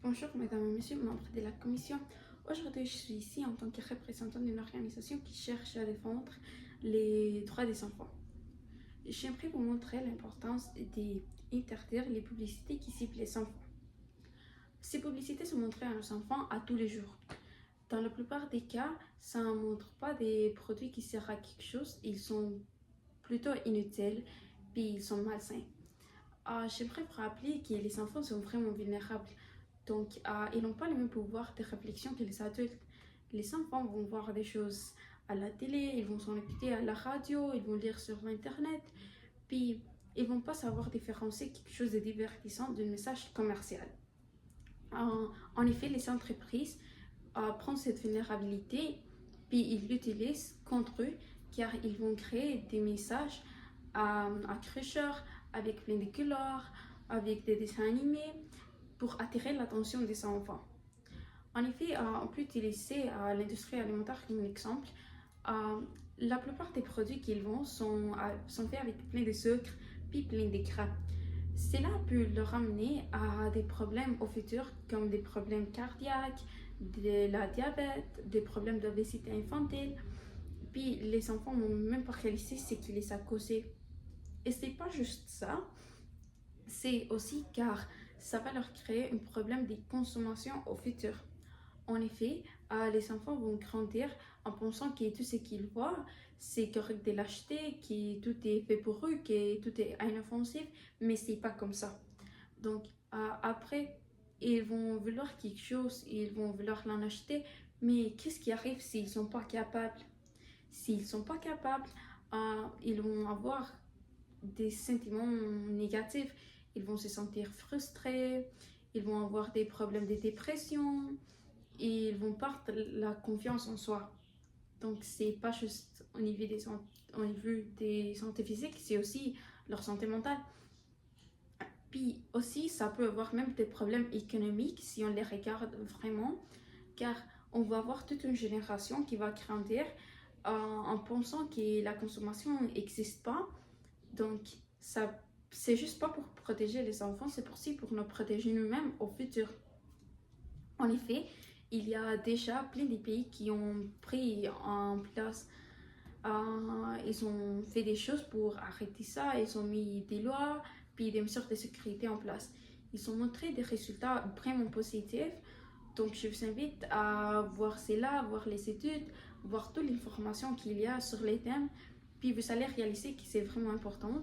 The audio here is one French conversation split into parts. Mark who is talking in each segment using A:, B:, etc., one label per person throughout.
A: Bonjour mesdames et messieurs, membres de la commission. Aujourd'hui, je suis ici en tant que représentante d'une organisation qui cherche à défendre les droits des enfants. J'aimerais vous montrer l'importance d'interdire les publicités qui ciblent les enfants. Ces publicités sont montrées à nos enfants à tous les jours. Dans la plupart des cas, ça ne montre pas des produits qui servent à quelque chose, ils sont plutôt inutiles, puis ils sont malsains. J'aimerais vous rappeler que les enfants sont vraiment vulnérables. Donc, ils n'ont pas le même pouvoir de réflexion que les adultes. Les enfants vont voir des choses à la télé, ils vont s'en écouter à la radio, ils vont lire sur Internet, puis ils ne vont pas savoir différencier quelque chose de divertissant d'un message commercial. En effet, les entreprises prennent cette vulnérabilité, puis ils l'utilisent contre eux, car ils vont créer des messages accrocheurs, avec plein de couleurs, avec des dessins animés, pour attirer l'attention des enfants. En effet, on peut utiliser l'industrie alimentaire comme exemple. La plupart des produits qu'ils vendent sont faits avec plein de sucre puis plein de gras. Cela peut leur amener à des problèmes au futur, comme des problèmes cardiaques, de la diabète, des problèmes d'obésité infantile. Puis les enfants n'ont même pas réalisé ce qui les a causés. Et c'est pas juste ça, c'est aussi car ça va leur créer un problème de consommation au futur. En effet, les enfants vont grandir en pensant que tout ce qu'ils voient, c'est correct de l'acheter, que tout est fait pour eux, que tout est inoffensif, mais c'est pas comme ça. Donc, après, ils vont vouloir quelque chose, ils vont vouloir l'en acheter, mais qu'est-ce qui arrive s'ils sont pas capables? S'ils sont pas capables, ils vont avoir des sentiments négatifs. Ils vont se sentir frustrés, ils vont avoir des problèmes de dépression, et ils vont perdre la confiance en soi. Donc, c'est pas juste au niveau des santé physique, c'est aussi leur santé mentale. Puis aussi, ça peut avoir même des problèmes économiques si on les regarde vraiment, car on va avoir toute une génération qui va grandir en pensant que la consommation n'existe pas. Donc, ça c'est juste pas pour protéger les enfants, c'est aussi pour nous protéger nous-mêmes au futur. En effet, il y a déjà plein de pays qui ont pris en place, ils ont fait des choses pour arrêter ça, ils ont mis des lois, puis des mesures de sécurité en place. Ils ont montré des résultats vraiment positifs. Donc, je vous invite à voir cela, voir les études, voir toute l'information qu'il y a sur les thèmes, puis vous allez réaliser que c'est vraiment important.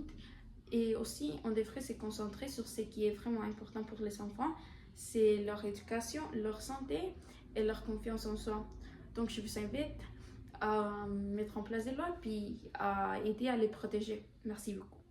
A: Et aussi, on devrait se concentrer sur ce qui est vraiment important pour les enfants, c'est leur éducation, leur santé et leur confiance en soi. Donc, je vous invite à mettre en place des lois puis à aider à les protéger. Merci beaucoup.